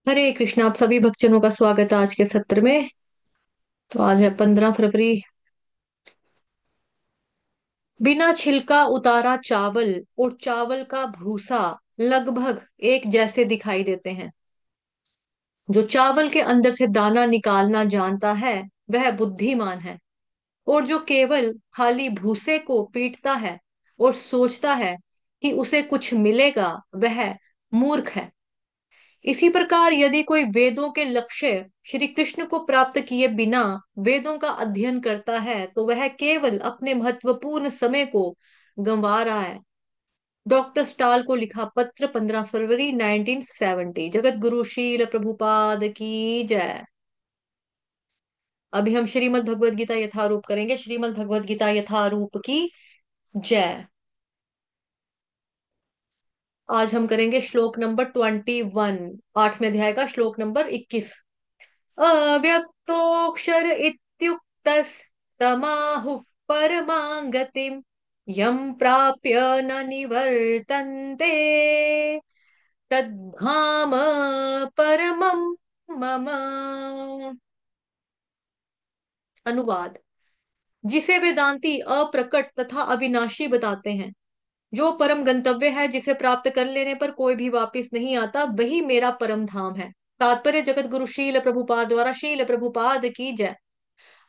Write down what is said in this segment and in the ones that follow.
हरे कृष्णा। आप सभी भक्तजनों का स्वागत है आज के सत्र में। तो आज है 15 फरवरी। बिना छिलका उतारा चावल और चावल का भूसा लगभग एक जैसे दिखाई देते हैं। जो चावल के अंदर से दाना निकालना जानता है वह बुद्धिमान है, और जो केवल खाली भूसे को पीटता है और सोचता है कि उसे कुछ मिलेगा वह मूर्ख है। इसी प्रकार यदि कोई वेदों के लक्ष्य श्री कृष्ण को प्राप्त किए बिना वेदों का अध्ययन करता है तो वह केवल अपने महत्वपूर्ण समय को गंवा रहा है। डॉक्टर स्टाल को लिखा पत्र 15 फरवरी 1970। जगत गुरु शील प्रभुपाद की जय। अभी हम श्रीमद् भगवद गीता यथारूप करेंगे। श्रीमद् भगवद गीता यथारूप की जय। आज हम करेंगे श्लोक नंबर 21, 8वें अध्याय का श्लोक नंबर 21। अव्यक्तोऽक्षर इत्युक्तस्तमाहुः परमां गतिम् यं प्राप्य न निवर्तन्ते तद्धाम परमं मम। अनुवाद। जिसे वेदांती अप्रकट तथा अविनाशी बताते हैं, जो परम गंतव्य है, जिसे प्राप्त कर लेने पर कोई भी वापस नहीं आता, वही मेरा परम धाम है। तात्पर्य जगत गुरु शील प्रभुपाद द्वारा। शील प्रभुपाद की जय।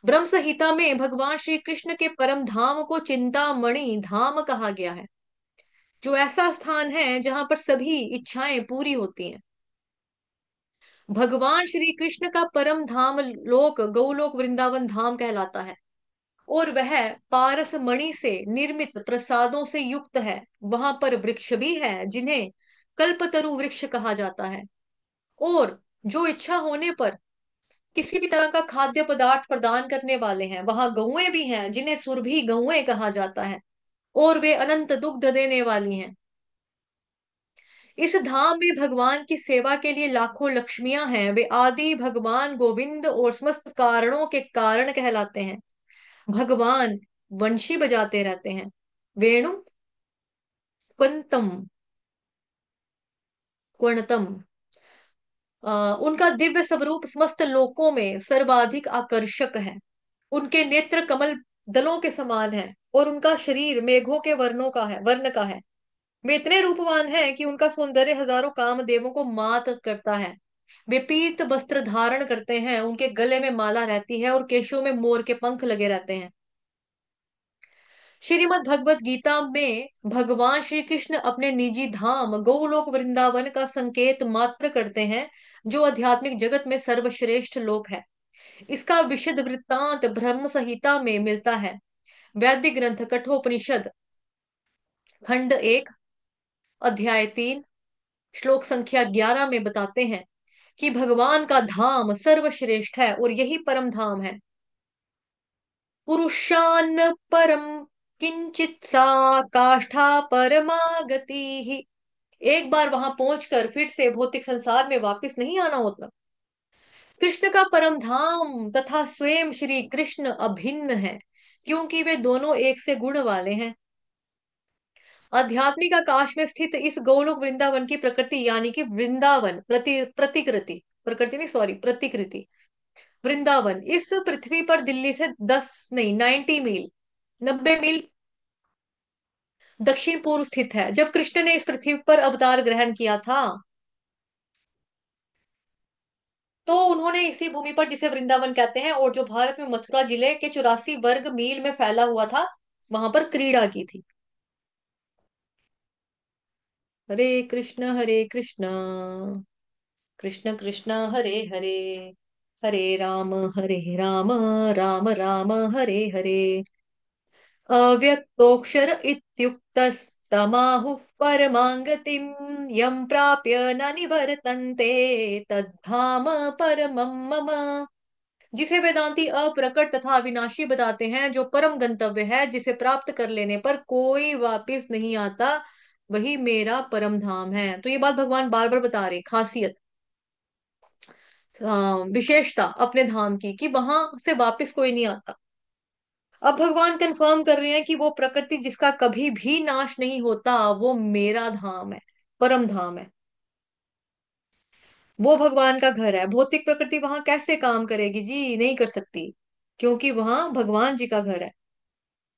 ब्रह्म संहिता में भगवान श्री कृष्ण के परम धाम को चिंतामणि धाम कहा गया है, जो ऐसा स्थान है जहां पर सभी इच्छाएं पूरी होती हैं। भगवान श्री कृष्ण का परम धाम लोक गौलोक वृंदावन धाम कहलाता है, और वह पारस मणि से निर्मित प्रसादों से युक्त है। वहां पर वृक्ष भी है जिन्हें कल्पतरु वृक्ष कहा जाता है, और जो इच्छा होने पर किसी भी तरह का खाद्य पदार्थ प्रदान करने वाले हैं। वहां गौएं भी हैं जिन्हें सुरभि गौएं कहा जाता है, और वे अनंत दुग्ध देने वाली हैं। इस धाम में भगवान की सेवा के लिए लाखों लक्ष्मियां हैं। वे आदि भगवान गोविंद और समस्त कारणों के कारण कहलाते हैं। भगवान वंशी बजाते रहते हैं। वेणु क्वंतम क्वणतम। उनका दिव्य स्वरूप समस्त लोकों में सर्वाधिक आकर्षक है। उनके नेत्र कमल दलों के समान है, और उनका शरीर मेघों के वर्ण का है। वे इतने रूपवान हैं कि उनका सौंदर्य हजारों कामदेवों को मात करता है। वे पीत वस्त्र धारण करते हैं, उनके गले में माला रहती है, और केशों में मोर के पंख लगे रहते हैं। श्रीमद् भगवत गीता में भगवान श्री कृष्ण अपने निजी धाम गौलोक वृंदावन का संकेत मात्र करते हैं, जो आध्यात्मिक जगत में सर्वश्रेष्ठ लोक है। इसका विशद वृत्तांत ब्रह्म संहिता में मिलता है। वैदिक ग्रंथ कठोपनिषद खंड 1 अध्याय 3 श्लोक संख्या 11 में बताते हैं कि भगवान का धाम सर्वश्रेष्ठ है, और यही परम धाम है। पुरुषान्न परम किंचित सा काष्ठा परमागति ही। एक बार वहां पहुंचकर फिर से भौतिक संसार में वापस नहीं आना होता। कृष्ण का परम धाम तथा स्वयं श्री कृष्ण अभिन्न है, क्योंकि वे दोनों एक से गुण वाले हैं। आध्यात्मिक आकाश में स्थित इस गोलोक वृंदावन की प्रकृति यानी कि वृंदावन प्रतिकृति, प्रकृति नहीं, सॉरी, प्रतिकृति वृंदावन इस पृथ्वी पर दिल्ली से 90 मील 90 मील दक्षिण पूर्व स्थित है। जब कृष्ण ने इस पृथ्वी पर अवतार ग्रहण किया था, तो उन्होंने इसी भूमि पर, जिसे वृंदावन कहते हैं और जो भारत में मथुरा जिले के 84 वर्ग मील में फैला हुआ था, वहां पर क्रीड़ा की थी। हरे कृष्ण कृष्ण कृष्ण हरे हरे, हरे राम राम राम हरे हरे। अव्यक्तोऽक्षर इत्युक्तस्तमाहुः परमां गतिम् यं प्राप्य न निवर्तन्ते तद्धाम परमं मम। जिसे वेदांती अप्रकट तथा अविनाशी बताते हैं, जो परम गंतव्य है, जिसे प्राप्त कर लेने पर कोई वापिस नहीं आता, वही मेरा परम धाम है। तो ये बात भगवान बार बार बता रहे, खासियत, विशेषता अपने धाम की, कि वहां से वापिस कोई नहीं आता। अब भगवान कंफर्म कर रहे हैं कि वो प्रकृति जिसका कभी भी नाश नहीं होता, वो मेरा धाम है, परम धाम है। वो भगवान का घर है। भौतिक प्रकृति वहां कैसे काम करेगी जी? नहीं कर सकती, क्योंकि वहां भगवान जी का घर है।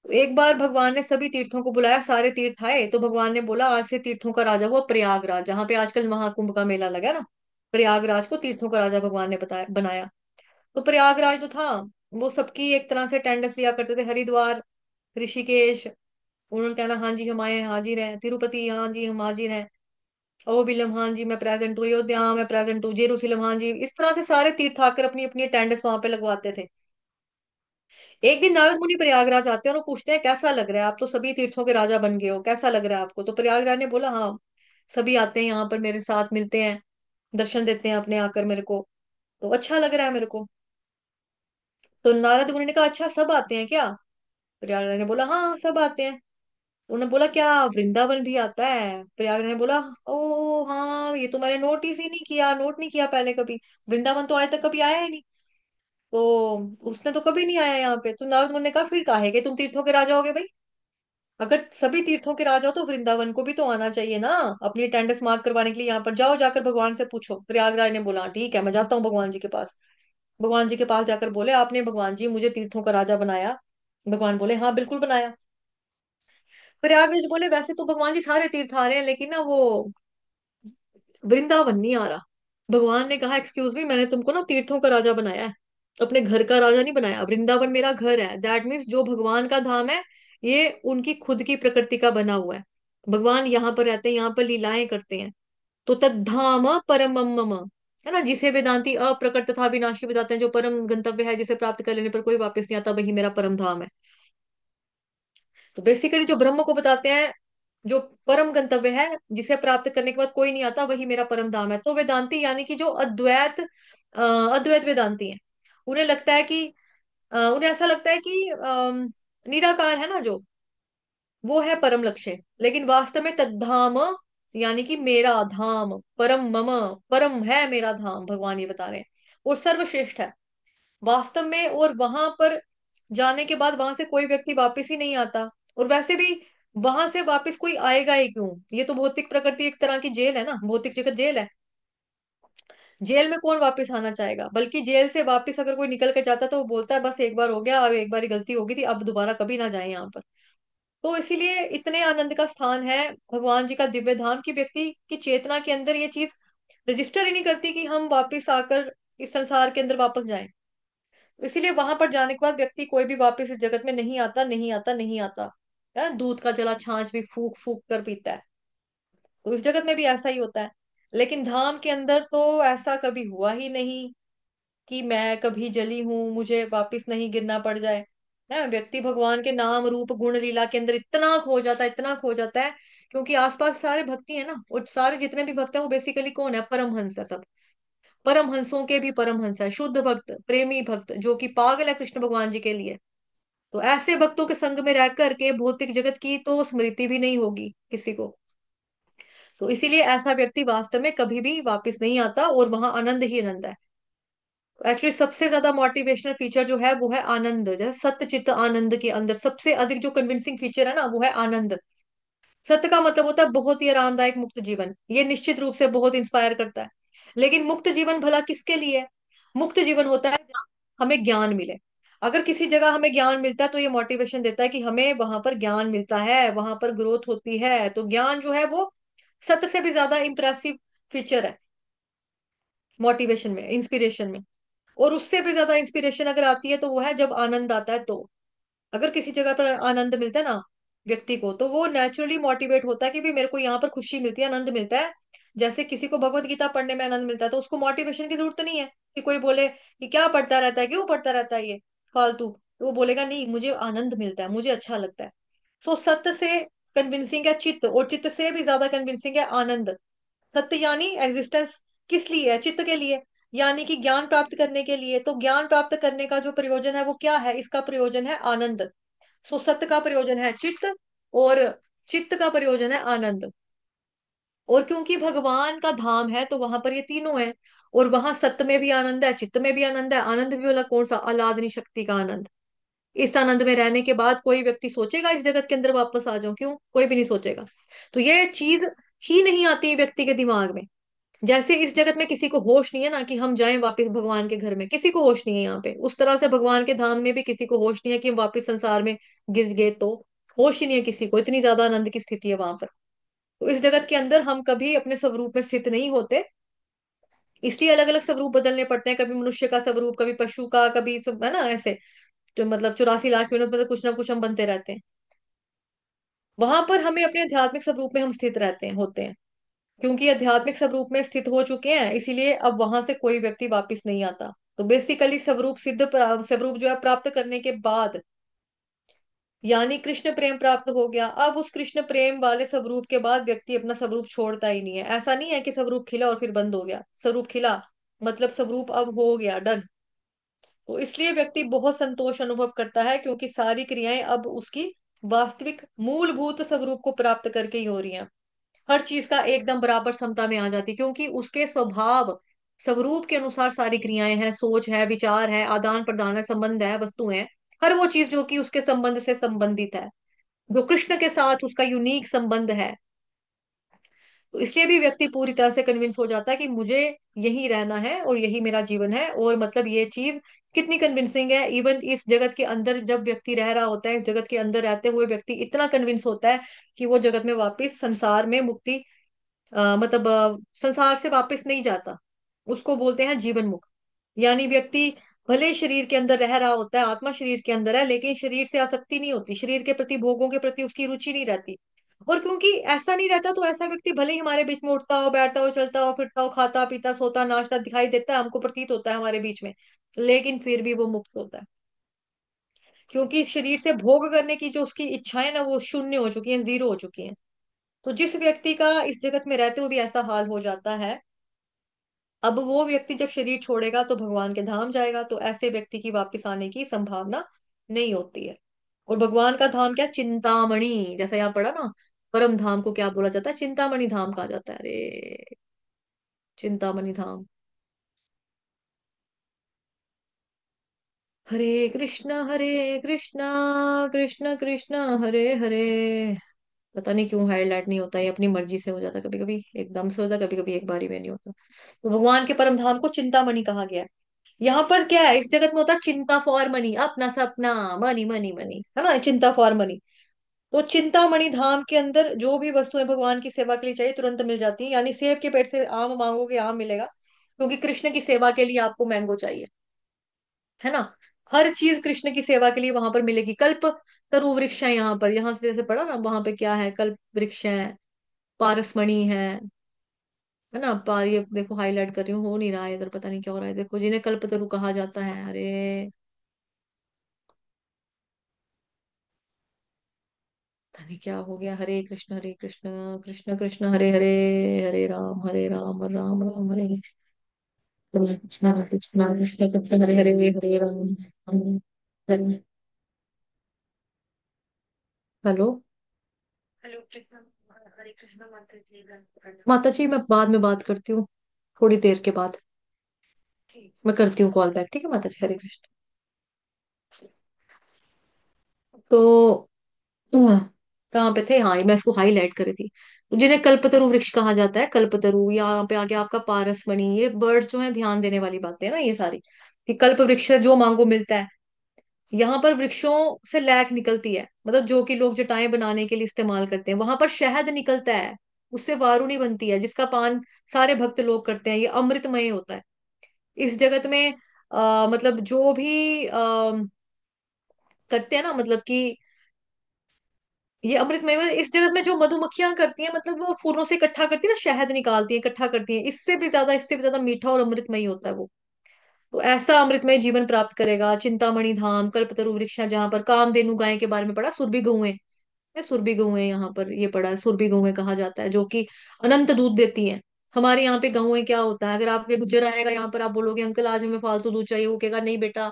तो एक बार भगवान ने सभी तीर्थों को बुलाया, सारे तीर्थ आए, तो भगवान ने बोला आज से तीर्थों का राजा हुआ प्रयागराज, जहाँ पे आजकल महाकुंभ का मेला लगा ना। प्रयागराज को तीर्थों का राजा भगवान ने बताया, बनाया। तो प्रयागराज जो था, वो सबकी एक तरह से अटेंडेंस लिया करते थे। हरिद्वार, ऋषिकेश, उन्होंने कहना हाँ जी हम आए हैं, हाजिर हैं। तिरुपति, हाँ जी हम हाजिर हैं। ओबिलम, हाँ जी मैं प्रेजेंट हूँ। अयोध्या, हाँ मैं प्रेजेंट हूँ। जेरूसलम, हाँ जी। इस तरह से सारे तीर्थ आकर अपनी अपनी अटेंडेंस वहां पे लगवाते थे। एक दिन नारद मुनि प्रयागराज आते हैं और वो पूछते हैं कैसा लग रहा है, आप तो सभी तीर्थों के राजा बन गए हो, कैसा लग रहा है आपको? तो प्रयागराज ने बोला हाँ, सभी आते हैं यहाँ पर मेरे साथ मिलते हैं, दर्शन देते हैं अपने आकर मेरे को, तो अच्छा लग रहा है मेरे को। तो नारद मुनि ने कहा अच्छा सब आते हैं क्या? प्रयागराज ने बोला हाँ सब आते हैं। उन्होंने बोला क्या वृंदावन भी आता है? प्रयागराज ने बोला ओ हाँ, ये तो मैंने नोटिस ही नहीं किया, नोट नहीं किया पहले कभी। वृंदावन तो आज तक कभी आया ही नहीं। तो उसने तो कभी नहीं आया यहाँ पे। तो नारद मुनि ने कहा फिर काहे कि तुम तीर्थों के राजा होगे भाई? अगर सभी तीर्थों के राजा हो तो वृंदावन को भी तो आना चाहिए ना, अपनी अटेंडेंस मार्क करवाने के लिए। यहाँ पर जाओ, जाकर भगवान से पूछो। प्रयागराज ने बोला ठीक है मैं जाता हूँ भगवान जी के पास। भगवान जी के पास जाकर बोले आपने भगवान जी मुझे तीर्थों का राजा बनाया? भगवान बोले हाँ बिल्कुल बनाया। प्रयागराज बोले वैसे तो भगवान जी सारे तीर्थ आ रहे हैं, लेकिन ना वो वृंदावन नहीं आ रहा। भगवान ने कहा एक्सक्यूज मी, मैंने तुमको ना तीर्थों का राजा बनाया है, अपने घर का राजा नहीं बनाया। वृंदावन मेरा घर है, दैट मीन्स जो भगवान का धाम है, ये उनकी खुद की प्रकृति का बना हुआ है। भगवान यहाँ पर रहते हैं, यहाँ पर लीलाएं करते हैं। तो तद्धाम परमम मम, है ना, जिसे वेदांती अप्रकट तथा विनाशी बताते हैं, जो परम गंतव्य है जिसे प्राप्त कर लेने पर कोई वापस नहीं आता, वही मेरा परम धाम है। तो बेसिकली जो ब्रह्म को बताते हैं, जो परम गंतव्य है जिसे प्राप्त करने के बाद कोई नहीं आता, वही मेरा परम धाम है। तो वेदांती यानी कि जो अद्वैत वेदांती है, उन्हें लगता है कि उन्हें ऐसा लगता है कि निराकार है ना जो, वो है परम लक्ष्य। लेकिन वास्तव में तद्धाम यानी कि मेरा धाम, परम मम, परम है मेरा धाम, भगवान ये बता रहे हैं, और सर्वश्रेष्ठ है वास्तव में। और वहां पर जाने के बाद वहां से कोई व्यक्ति वापस ही नहीं आता। और वैसे भी वहां से वापस कोई आएगा ही क्यों? ये तो भौतिक प्रकृति एक तरह की जेल है ना, भौतिक जगत जेल है। जेल में कौन वापस आना चाहेगा? बल्कि जेल से वापस अगर कोई निकल के जाता तो वो बोलता है बस एक बार हो गया, अब एक बार ही गलती हो गई थी, अब दोबारा कभी ना जाए यहाँ पर। तो इसीलिए इतने आनंद का स्थान है भगवान जी का दिव्य धाम, की व्यक्ति की चेतना के अंदर ये चीज रजिस्टर ही नहीं करती कि हम वापिस आकर इस संसार के अंदर वापस जाएं। इसीलिए वहां पर जाने के बाद व्यक्ति कोई भी वापस इस जगत में नहीं आता, नहीं आता, नहीं आता। दूध का जला छाछ भी फूक फूक कर पीता है। तो इस जगत में भी ऐसा ही होता है। लेकिन धाम के अंदर तो ऐसा कभी हुआ ही नहीं कि मैं कभी जली हूं, मुझे वापस नहीं गिरना पड़ जाए। है व्यक्ति भगवान के नाम रूप गुण लीला के अंदर इतना खो जाता है, इतना खो जाता है, क्योंकि आसपास सारे भक्ति है ना, और सारे जितने भी भक्त हैं वो बेसिकली कौन है? परमहंस है सब। परमहंसों के भी परमहंस है, शुद्ध भक्त, प्रेमी भक्त, जो कि पागल है कृष्ण भगवान जी के लिए। तो ऐसे भक्तों के संग में रह करके भौतिक जगत की तो स्मृति भी नहीं होगी किसी को। तो इसीलिए ऐसा व्यक्ति वास्तव में कभी भी वापस नहीं आता, और वहां आनंद ही आनंद है। एक्चुअली सबसे ज्यादा मोटिवेशनल फीचर जो है वो है आनंद। जैसे सत्य चित्त आनंद के अंदर सबसे अधिक जो कन्विंसिंग फीचर है ना, वो है आनंद। सत्य का मतलब होता है बहुत ही आरामदायक मुक्त जीवन, ये निश्चित रूप से बहुत इंस्पायर करता है। लेकिन मुक्त जीवन भला किसके लिए है? मुक्त जीवन होता है जहाँ हमें ज्ञान मिले। अगर किसी जगह हमें ज्ञान मिलता है तो ये मोटिवेशन देता है कि हमें वहां पर ज्ञान मिलता है, वहां पर ग्रोथ होती है। तो ज्ञान जो है वो सत्य से भी ज्यादा इंप्रेसिव फीचर है मोटिवेशन में, इंस्पिरेशन में। और उससे भी ज्यादा इंस्पिरेशन अगर आती है तो वो है जब आनंद आता है। तो अगर किसी जगह पर आनंद मिलता है ना व्यक्ति को, तो वो नेचुरली मोटिवेट होता है कि भाई मेरे को यहाँ पर खुशी मिलती है, आनंद मिलता है। जैसे किसी को भगवत गीता पढ़ने में आनंद मिलता है, तो उसको मोटिवेशन की जरूरत नहीं है कि कोई बोले कि क्या पढ़ता रहता है, क्यों पढ़ता रहता है ये फालतू। तो वो बोलेगा नहीं मुझे आनंद मिलता है, मुझे अच्छा लगता है। सो सत्य से कन्विंसिंग है चित्त, और चित्त से भी ज्यादा कन्विंसिंग है आनंद। सत्य यानी एग्जिस्टेंस किस लिए है? चित्त के लिए, यानी कि ज्ञान प्राप्त करने के लिए। तो ज्ञान प्राप्त करने का जो प्रयोजन है वो क्या है? इसका प्रयोजन है आनंद। सो सत्य का प्रयोजन है चित्त, और चित्त का प्रयोजन है आनंद। और क्योंकि भगवान का धाम है तो वहां पर ये तीनों है। और वहां सत्य में भी आनंद है, चित्त में भी आनंद है, आनंद भी वाला कौन सा? अलादनी शक्ति का आनंद। इस आनंद में रहने के बाद कोई व्यक्ति सोचेगा इस जगत के अंदर वापस आ जाऊं? क्यों? कोई भी नहीं सोचेगा। तो ये चीज ही नहीं आती व्यक्ति के दिमाग में। जैसे इस जगत में किसी को होश नहीं है ना कि हम जाएं वापस भगवान के घर में, किसी को होश नहीं है यहाँ पे, उस तरह से भगवान के धाम में भी किसी को होश नहीं है कि हम वापस संसार में गिर गए तो। होश ही नहीं है किसी को, इतनी ज्यादा आनंद की स्थिति है वहां पर। तो इस जगत के अंदर हम कभी अपने स्वरूप में स्थित नहीं होते, इसलिए अलग अलग स्वरूप बदलने पड़ते हैं, कभी मनुष्य का स्वरूप, कभी पशु का, कभी सब, है ना ऐसे। जो मतलब 84 लाख यूनिवर्स में तो कुछ ना कुछ हम बनते रहते हैं। वहां पर हमें अपने आध्यात्मिक स्वरूप में हम स्थित रहते हैं, होते हैं। क्योंकि आध्यात्मिक स्वरूप में स्थित हो चुके हैं, इसीलिए अब वहां से कोई व्यक्ति वापस नहीं आता। तो बेसिकली स्वरूप स्वरूप जो है प्राप्त करने के बाद, यानी कृष्ण प्रेम प्राप्त हो गया, अब उस कृष्ण प्रेम वाले स्वरूप के बाद व्यक्ति अपना स्वरूप छोड़ता ही नहीं है। ऐसा नहीं है कि स्वरूप खिला और फिर बंद हो गया। स्वरूप खिला मतलब स्वरूप अब हो गया, डन। तो इसलिए व्यक्ति बहुत संतोष अनुभव करता है, क्योंकि सारी क्रियाएं अब उसकी वास्तविक मूलभूत स्वरूप को प्राप्त करके ही हो रही हैं। हर चीज का एकदम बराबर समता में आ जाती, क्योंकि उसके स्वभाव स्वरूप के अनुसार सारी क्रियाएं हैं, सोच है, विचार है, आदान प्रदान है, संबंध है, वस्तु है। हर वो चीज जो कि उसके संबंध से संबंधित है, जो कृष्ण के साथ उसका यूनिक संबंध है। तो इसलिए भी व्यक्ति पूरी तरह से कन्विंस हो जाता है कि मुझे यही रहना है और यही मेरा जीवन है। और मतलब ये चीज कितनी कन्विंसिंग है, इवन इस जगत के अंदर जब व्यक्ति रह रहा होता है, इस जगत के अंदर रहते हुए व्यक्ति इतना कन्विंस होता है कि वो जगत में वापस संसार में मुक्ति, मतलब संसार से वापस नहीं जाता। उसको बोलते हैं जीवन मुक्त। यानी व्यक्ति भले शरीर के अंदर रह रहा होता है, आत्मा शरीर के अंदर है, लेकिन शरीर से आसक्ति नहीं होती, शरीर के प्रति, भोगों के प्रति उसकी रुचि नहीं रहती। और क्योंकि ऐसा नहीं रहता, तो ऐसा व्यक्ति भले ही हमारे बीच में उठता हो, बैठता हो, चलता हो, फिरता हो, खाता पीता, सोता, नाचता दिखाई देता है, हमको प्रतीत होता है हमारे बीच में, लेकिन फिर भी वो मुक्त होता है। क्योंकि शरीर से भोग करने की जो उसकी इच्छाएं ना, वो शून्य हो चुकी हैं, जीरो हो चुकी हैं। तो जिस व्यक्ति का इस जगत में रहते हुए भी ऐसा हाल हो जाता है, अब वो व्यक्ति जब शरीर छोड़ेगा तो भगवान के धाम जाएगा, तो ऐसे व्यक्ति की वापस आने की संभावना नहीं होती है। और भगवान का धाम क्या, चिंतामणि, जैसा यहाँ पढ़ा ना, परम धाम को क्या बोला जाता है, चिंतामणि धाम कहा जाता है। अरे चिंतामणि धाम। हरे कृष्णा कृष्ण कृष्ण हरे हरे। पता नहीं क्यों हाईलाइट नहीं होता, ये अपनी मर्जी से हो जाता, कभी कभी एकदम से होता, कभी कभी एक बारी में नहीं होता। तो भगवान के परम धाम को चिंतामणि कहा गया है। यहाँ पर क्या है, इस जगत में होता है चिंता फॉर मनी, अपना सपना, मनी मनी मनी, है ना, चिंता फॉर मनी। तो चिंतामणि धाम के अंदर जो भी वस्तुएं भगवान की सेवा के लिए चाहिए तुरंत मिल जाती है। यानी सेब के पेड़ से आम मांगोगे, आम मिलेगा, क्योंकि कृष्ण की सेवा के लिए आपको मैंगो चाहिए, है ना। हर चीज कृष्ण की सेवा के लिए वहां पर मिलेगी। कल्प तरु वृक्ष है यहाँ पर, यहाँ से जैसे पढ़ा ना, वहां पे क्या है, कल्प वृक्ष है, पारसमणि है ना। पार ये देखो हाईलाइट कर रही हूँ, हो नहीं रहा है इधर, पता नहीं क्या हो रहा है, देखो जिन्हें कल्पतरु कहा जाता है। अरे पता नहीं क्या हो गया। हरे कृष्ण कृष्ण कृष्ण हरे हरे, हरे राम राम राम हरे हरे, कृष्ण कृष्ण कृष्ण कृष्ण हरे हरे, हरे राम हरे। हेलो। माता जी मैं बाद में बात करती हूँ, थोड़ी देर के बाद मैं करती हूँ कॉल बैक, ठीक है माता जी, हरे कृष्ण। तो कहाँ पे थे, हाँ मैं इसको हाईलाइट करी थी। तो जिन्हें कल्पतरु वृक्ष कहा जाता है, कल्पतरु, यहाँ पे आगे आपका पारसमणि, ये वर्ड्स जो है ध्यान देने वाली बातें हैं ना ये सारी, कि कल्प वृक्ष से जो मांगो मिलता है। यहाँ पर वृक्षों से लैक निकलती है, मतलब जो कि लोग जटाएं बनाने के लिए इस्तेमाल करते हैं, वहां पर शहद निकलता है, उससे वारुणी बनती है, जिसका पान सारे भक्त लोग करते हैं, ये अमृतमय होता है। इस जगत में मतलब जो भी करते हैं ना, मतलब कि ये अमृतमय इस जगत में जो मधुमक्खियां करती हैं, मतलब वो फूलों से इकट्ठा करती है ना, शहद निकालती है, इकट्ठा करती है, इससे भी ज्यादा मीठा और अमृतमय होता है वो। तो ऐसा अमृतमय जीवन प्राप्त करेगा। चिंतामणि धाम, कल्पतरु वृक्ष है, जहां पर कामधेनु गाय के बारे में पढ़ा, सुरभि गौएं, सुरभि गौएं यहाँ पर ये पढ़ा है, सुरभि गौएं कहा जाता है, जो कि अनंत दूध देती हैं। हमारे यहाँ पे गौएं क्या होता है, अगर आपके गुज्जर आएगा यहाँ पर, आप बोलोगे अंकल आज हमें फालतू दूध चाहिए, वो कहेगा नहीं बेटा,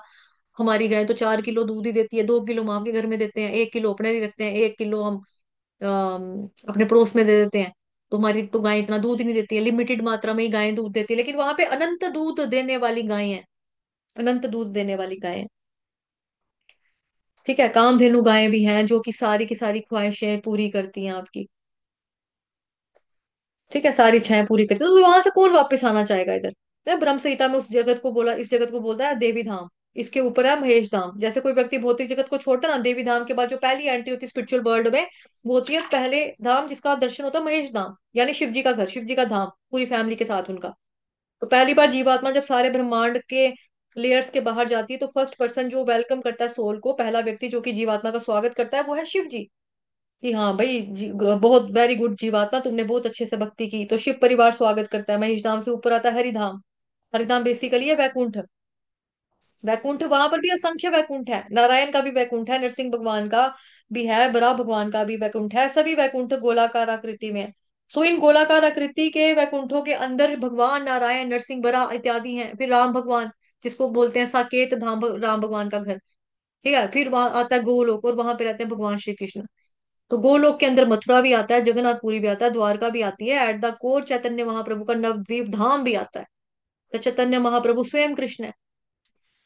हमारी गाय तो 4 किलो दूध ही देती है, 2 किलो हम आपके घर में देते हैं, 1 किलो अपने लिए रखते हैं, 1 किलो हम अपने पड़ोस में दे देते हैं। तुम्हारी तो गाय इतना दूध ही नहीं देती है, लिमिटेड मात्रा में ही गायें दूध देती है, लेकिन वहां पे अनंत दूध देने वाली गायें हैं, अनंत दूध देने वाली गायें। ठीक है, कामधेनु गायें भी हैं, जो कि सारी की सारी ख्वाहिशें पूरी करती हैं आपकी। ठीक है, सारी इच्छाएं पूरी करते, तो वहां से कौन वापस आना चाहेगा इधर? तो ब्रह्म संहिता में उस जगत को बोला, इस जगत को बोलता है देवी धाम, इसके ऊपर है महेश धाम। जैसे कोई व्यक्ति भौतिक जगत को छोड़ता है ना, देवी धाम के बाद जो पहली एंट्री होती है स्पिरिचुअल वर्ल्ड में, वो होती है पहले धाम जिसका दर्शन होता है महेश धाम, यानी शिव जी का घर, शिव जी का धाम, पूरी फैमिली के साथ उनका। तो पहली बार जीवात्मा जब सारे ब्रह्मांड के लेयर्स के बाहर जाती है, तो फर्स्ट पर्सन जो वेलकम करता है सोल को, पहला व्यक्ति जो कि जीवात्मा का स्वागत करता है, वो है शिव जी। कि हाँ भाई बहुत वेरी गुड जीवात्मा, तुमने बहुत अच्छे से भक्ति की। तो शिव परिवार स्वागत करता है। महेश धाम से ऊपर आता है हरिधाम। हरिधाम बेसिकली है वैकुंठ। वैकुंठ वहां पर भी असंख्य वैकुंठ है, नारायण का भी वैकुंठ है, नरसिंह भगवान का भी है, बरा भगवान का भी वैकुंठ है, सभी वैकुंठ गोलाकार आकृति में है। सो इन गोलाकार आकृति के वैकुंठों के अंदर भगवान नारायण, नरसिंह, बरा इत्यादि हैं। फिर राम भगवान, जिसको बोलते हैं साकेत धाम, राम भगवान का घर। ठीक है, फिर वहां आता है गोलोक, और वहां पे रहते हैं भगवान श्री कृष्ण। तो गोलोक के अंदर मथुरा भी आता है, जगन्नाथपुरी भी आता है, द्वारका भी आती है, at the core Chaitanya Mahaprabhu का नवद्वीप धाम भी आता है। तो चैतन्य महाप्रभु स्वयं कृष्ण है।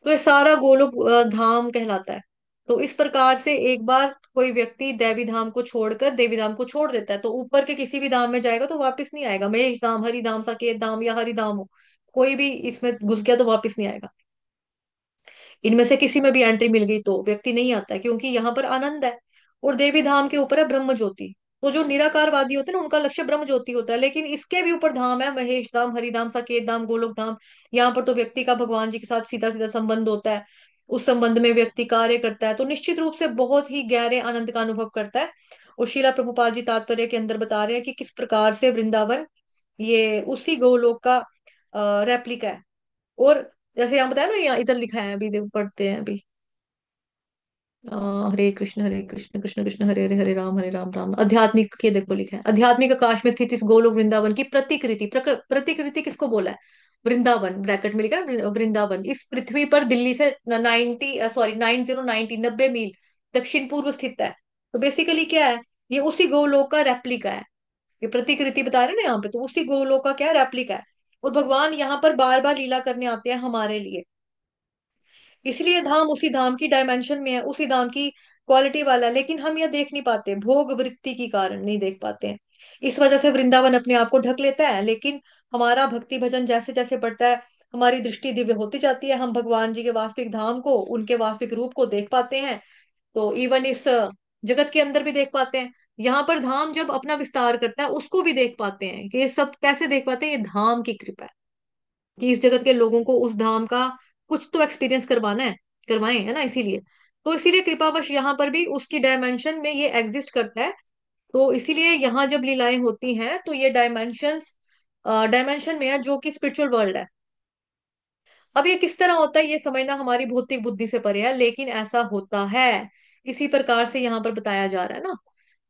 तो ये सारा गोलोक धाम कहलाता है। तो इस प्रकार से एक बार कोई व्यक्ति दैवी धाम को छोड़कर देवी धाम को छोड़ देता है, तो ऊपर के किसी भी धाम में जाएगा तो वापस नहीं आएगा। महेश धाम, हरि धाम, साकेत धाम या हरि धाम हो, कोई भी इसमें घुस गया तो वापस नहीं आएगा। इनमें से किसी में भी एंट्री मिल गई तो व्यक्ति नहीं आता है, क्योंकि यहाँ पर आनंद है। और देवी धाम के ऊपर है ब्रह्म ज्योति। तो जो निराकारवादी होते हैं ना, उनका लक्ष्य ब्रह्म ज्योति होता है, लेकिन इसके भी ऊपर धाम है, महेश धाम, हरिधाम, साकेत धाम, गोलोक धाम। यहाँ पर तो व्यक्ति का भगवान जी के साथ सीधा सीधा संबंध होता है। उस संबंध में व्यक्ति कार्य करता है, तो निश्चित रूप से बहुत ही गहरे आनंद का अनुभव करता है। और शिला प्रभुपाद जी तात्पर्य के अंदर बता रहे हैं कि किस प्रकार से वृंदावन ये उसी गोलोक का रेप्लिका है। और जैसे यहाँ बताया ना, यहाँ इधर लिखा है, अभी देखो पढ़ते हैं अभी। हरे कृष्ण कृष्ण कृष्ण हरे हरे, हरे राम राम। आध्यात्मिक के देखो लिखा है, आध्यात्मिक आकाश में स्थित इस गोलोक वृंदावन की प्रतिकृति, प्रतिकृति किसको बोला है? वृंदावन, ब्रैकेट में लिखा है वृंदावन, इस पृथ्वी पर दिल्ली से 90 मील दक्षिण पूर्व स्थित है। तो बेसिकली क्या है, ये उसी गोलोक का रेप्लिका है। ये प्रतिकृति बता रहे हैं ना यहाँ पे, तो उसी गोलोक का क्या रेप्लिका है। और भगवान यहाँ पर बार बार लीला करने आते हैं हमारे लिए। इसलिए धाम उसी धाम की डायमेंशन में है, उसी धाम की क्वालिटी वाला है, लेकिन हम यह देख नहीं पाते, भोग वृत्ति के कारण नहीं देख पाते हैं। इस वजह से वृंदावन अपने आप को ढक लेता है, लेकिन हमारा भक्ति भजन जैसे जैसे बढ़ता है, हमारी दृष्टि दिव्य होती जाती है, हम भगवान जी के वास्तविक धाम को, उनके वास्तविक रूप को देख पाते हैं। तो इवन इस जगत के अंदर भी देख पाते हैं। यहाँ पर धाम जब अपना विस्तार करता है, उसको भी देख पाते हैं। कि ये सब कैसे देख पाते हैं? ये धाम की कृपा है, कि इस जगत के लोगों को उस धाम का कुछ तो एक्सपीरियंस करवाना है, करवाएं, है ना, इसीलिए। तो इसीलिए कृपावश यहाँ पर भी उसकी डायमेंशन में ये एग्जिस्ट करता है। तो इसीलिए यहाँ जब लीलाएं होती हैं, तो ये डायमेंशंस डायमेंशन में है, जो कि स्पिरिचुअल वर्ल्ड है। अब ये किस तरह होता है, ये समझना हमारी भौतिक बुद्धि से परे है, लेकिन ऐसा होता है। इसी प्रकार से यहाँ पर बताया जा रहा है ना,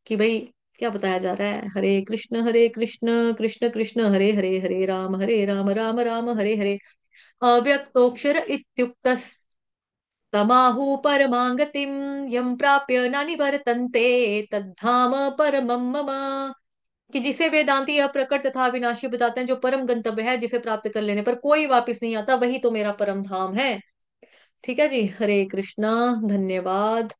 कि भाई क्या बताया जा रहा है, हरे कृष्ण कृष्ण कृष्ण हरे हरे, हरे राम राम राम हरे हरे। अव्यक्तोऽक्षर इत्युक्तस्तमाहु परमां गतिं, यं प्राप्य न निवर्तन्ते तद्धाम परमं मम। कि जिसे वेदांती अप्रकट तथा विनाशी बताते हैं, जो परम गंतव्य है, जिसे प्राप्त कर लेने पर कोई वापस नहीं आता, वही तो मेरा परम धाम है। ठीक है जी, हरे कृष्णा, धन्यवाद।